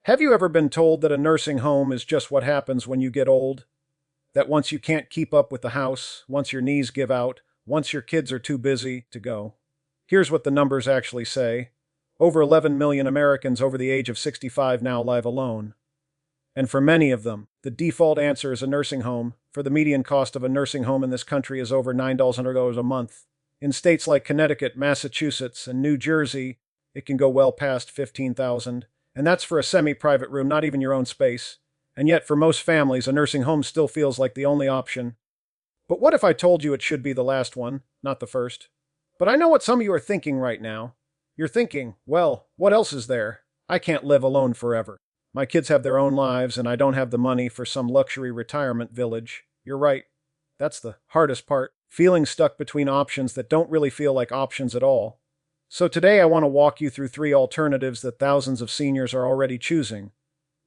Have you ever been told that a nursing home is just what happens when you get old? That once you can't keep up with the house, once your knees give out, once your kids are too busy to go? Here's what the numbers actually say. Over 11 million Americans over the age of 65 now live alone. And for many of them, the default answer is a nursing home, for the median cost of a nursing home in this country is over $900 a month. In states like Connecticut, Massachusetts, and New Jersey, it can go well past $15,000. And that's for a semi-private room, not even your own space. And yet, for most families, a nursing home still feels like the only option. But what if I told you it should be the last one, not the first? But I know what some of you are thinking right now. You're thinking, well, what else is there? I can't live alone forever. My kids have their own lives, and I don't have the money for some luxury retirement village. You're right. That's the hardest part, feeling stuck between options that don't really feel like options at all. So today I want to walk you through 3 alternatives that thousands of seniors are already choosing.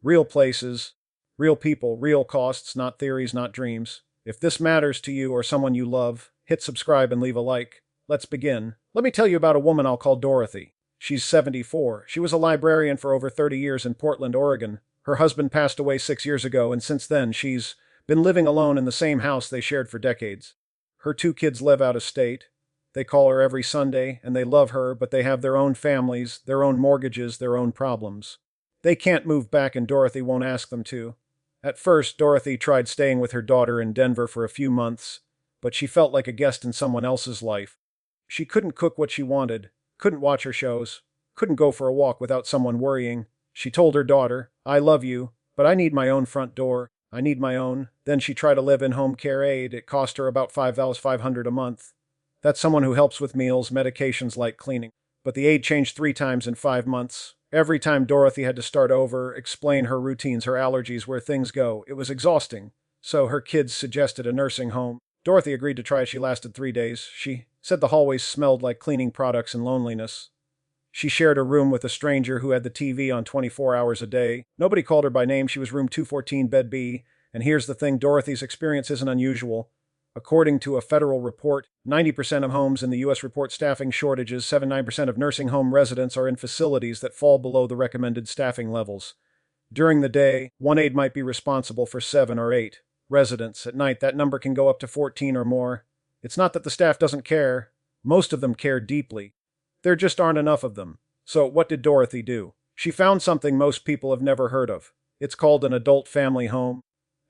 Real places, real people, real costs, not theories, not dreams. If this matters to you or someone you love, hit subscribe and leave a like. Let's begin. Let me tell you about a woman I'll call Dorothy. She's 74. She was a librarian for over 30 years in Portland, Oregon. Her husband passed away 6 years ago, and since then she's been living alone in the same house they shared for decades. Her 2 kids live out of state. They call her every Sunday, and they love her, but they have their own families, their own mortgages, their own problems. They can't move back, and Dorothy won't ask them to. At first, Dorothy tried staying with her daughter in Denver for a few months, but she felt like a guest in someone else's life. She couldn't cook what she wanted, couldn't watch her shows, couldn't go for a walk without someone worrying. She told her daughter, "I love you, but I need my own front door. I need my own." Then she tried to live in home care aid. It cost her about $5,500 a month. That's someone who helps with meals, medications, like cleaning. But the aid changed 3 times in 5 months. Every time Dorothy had to start over, explain her routines, her allergies, where things go. It was exhausting. So her kids suggested a nursing home. Dorothy agreed to try. She lasted 3 days. She said the hallways smelled like cleaning products and loneliness. She shared a room with a stranger who had the TV on 24 hours a day. Nobody called her by name. She was room 214, bed B. And here's the thing, Dorothy's experience isn't unusual. According to a federal report, 90% of homes in the U.S. report staffing shortages. 79% of nursing home residents are in facilities that fall below the recommended staffing levels. During the day, one aide might be responsible for 7 or 8 residents. At night, that number can go up to 14 or more. It's not that the staff doesn't care. Most of them care deeply. There just aren't enough of them. So what did Dorothy do? She found something most people have never heard of. It's called an adult family home.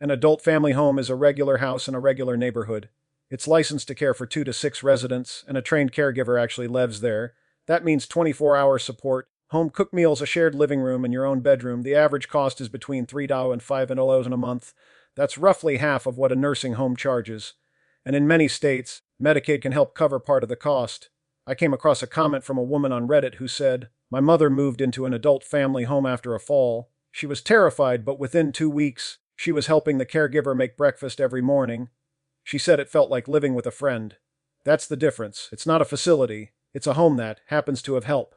An adult family home is a regular house in a regular neighborhood. It's licensed to care for 2 to 6 residents, and a trained caregiver actually lives there. That means 24-hour support, home-cooked meals, a shared living room, and your own bedroom. The average cost is between $3 and $5 a month. That's roughly half of what a nursing home charges. And in many states, Medicaid can help cover part of the cost. I came across a comment from a woman on Reddit who said, "My mother moved into an adult family home after a fall. She was terrified, but within 2 weeks, she was helping the caregiver make breakfast every morning. She said it felt like living with a friend." That's the difference. It's not a facility. It's a home that happens to have help.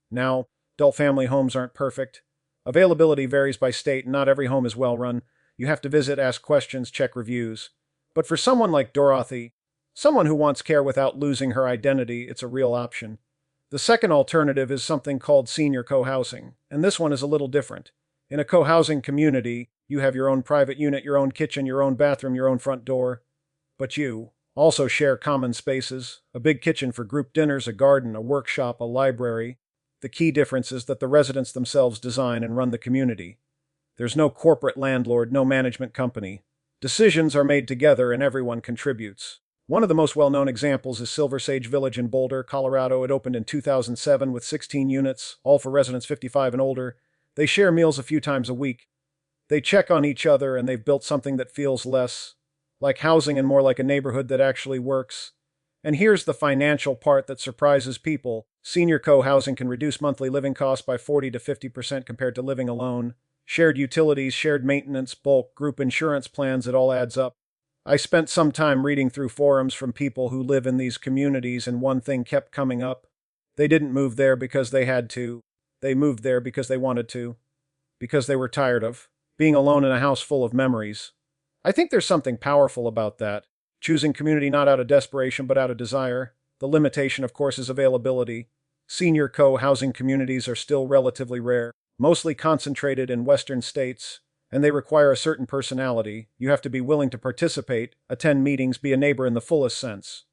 Now, adult family homes aren't perfect. Availability varies by state, and not every home is well run. You have to visit, ask questions, check reviews. But for someone like Dorothy, someone who wants care without losing her identity, it's a real option. The second alternative is something called senior co-housing, and this one is a little different. In a co-housing community, you have your own private unit, your own kitchen, your own bathroom, your own front door. But you also share common spaces, a big kitchen for group dinners, a garden, a workshop, a library. The key difference is that the residents themselves design and run the community. There's no corporate landlord, no management company. Decisions are made together and everyone contributes. One of the most well-known examples is Silver Sage Village in Boulder, Colorado. It opened in 2007 with 16 units, all for residents 55 and older. They share meals a few times a week. They check on each other, and they've built something that feels less like housing and more like a neighborhood that actually works. And here's the financial part that surprises people. Senior co-housing can reduce monthly living costs by 40 to 50% compared to living alone. Shared utilities, shared maintenance, bulk, group insurance plans, it all adds up. I spent some time reading through forums from people who live in these communities, and one thing kept coming up. They didn't move there because they had to. They moved there because they wanted to. Because they were tired of being alone in a house full of memories. I think there's something powerful about that. Choosing community not out of desperation but out of desire. The limitation, of course, is availability. Senior co-housing communities are still relatively rare. mostly concentrated in Western states, and they require a certain personality. You have to be willing to participate, attend meetings, be a neighbor in the fullest sense.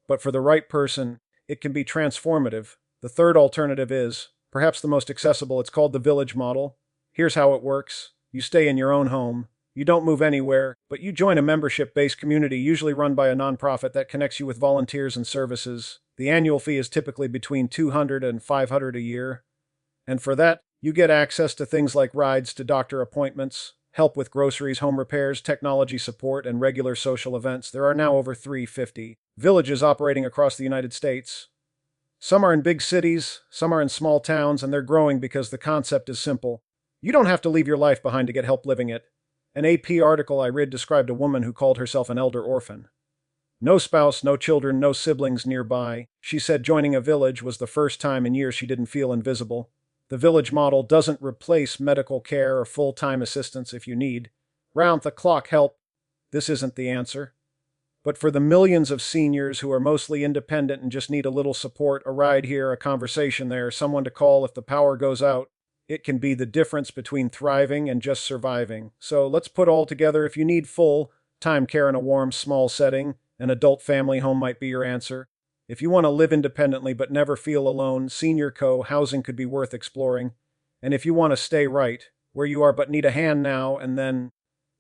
But for the right person, it can be transformative. The third alternative is, perhaps the most accessible, it's called the village model. Here's how it works. You stay in your own home. You don't move anywhere, but you join a membership-based community usually run by a nonprofit that connects you with volunteers and services. The annual fee is typically between $200 and $500 a year. And for that, you get access to things like rides to doctor appointments, help with groceries, home repairs, technology support, and regular social events. There are now over 350 villages operating across the United States. Some are in big cities, some are in small towns, and they're growing because the concept is simple. You don't have to leave your life behind to get help living it. An AP article I read described a woman who called herself an elder orphan. No spouse, no children, no siblings nearby. She said joining a village was the first time in years she didn't feel invisible. The village model doesn't replace medical care or full-time assistance if you need round-the-clock help. This isn't the answer. But for the millions of seniors who are mostly independent and just need a little support, a ride here, a conversation there, someone to call if the power goes out, it can be the difference between thriving and just surviving. So let's put all together. If you need full-time care in a warm, small setting, an adult family home might be your answer. If you want to live independently but never feel alone, senior co-housing could be worth exploring. And if you want to stay right where you are but need a hand now and then,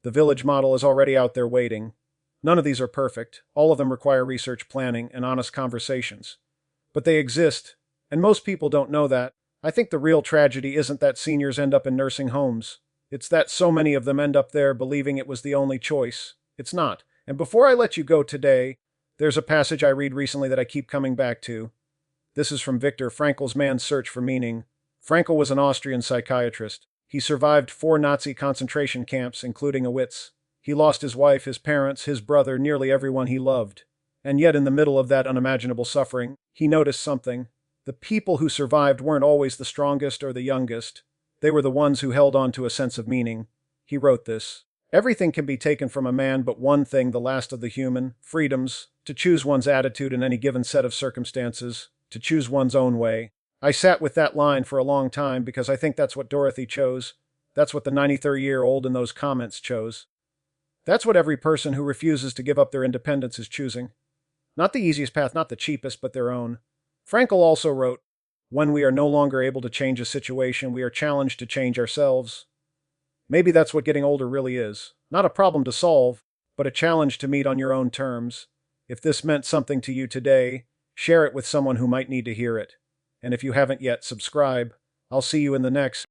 the village model is already out there waiting. None of these are perfect. All of them require research, planning, and honest conversations. But they exist, and most people don't know that. I think the real tragedy isn't that seniors end up in nursing homes. It's that so many of them end up there believing it was the only choice. It's not. And before I let you go today, there's a passage I read recently that I keep coming back to. This is from Viktor Frankl's Man's Search for Meaning. Frankl was an Austrian psychiatrist. He survived 4 Nazi concentration camps, including Auschwitz. He lost his wife, his parents, his brother, nearly everyone he loved. And yet in the middle of that unimaginable suffering, he noticed something. The people who survived weren't always the strongest or the youngest. They were the ones who held on to a sense of meaning. He wrote this: "Everything can be taken from a man but one thing, the last of the human freedoms, to choose one's attitude in any given set of circumstances, to choose one's own way." I sat with that line for a long time because I think that's what Dorothy chose. That's what the 93-year-old in those comments chose. That's what every person who refuses to give up their independence is choosing. Not the easiest path, not the cheapest, but their own. Frankl also wrote, "When we are no longer able to change a situation, we are challenged to change ourselves." Maybe that's what getting older really is. Not a problem to solve, but a challenge to meet on your own terms. If this meant something to you today, share it with someone who might need to hear it. And if you haven't yet, subscribe. I'll see you in the next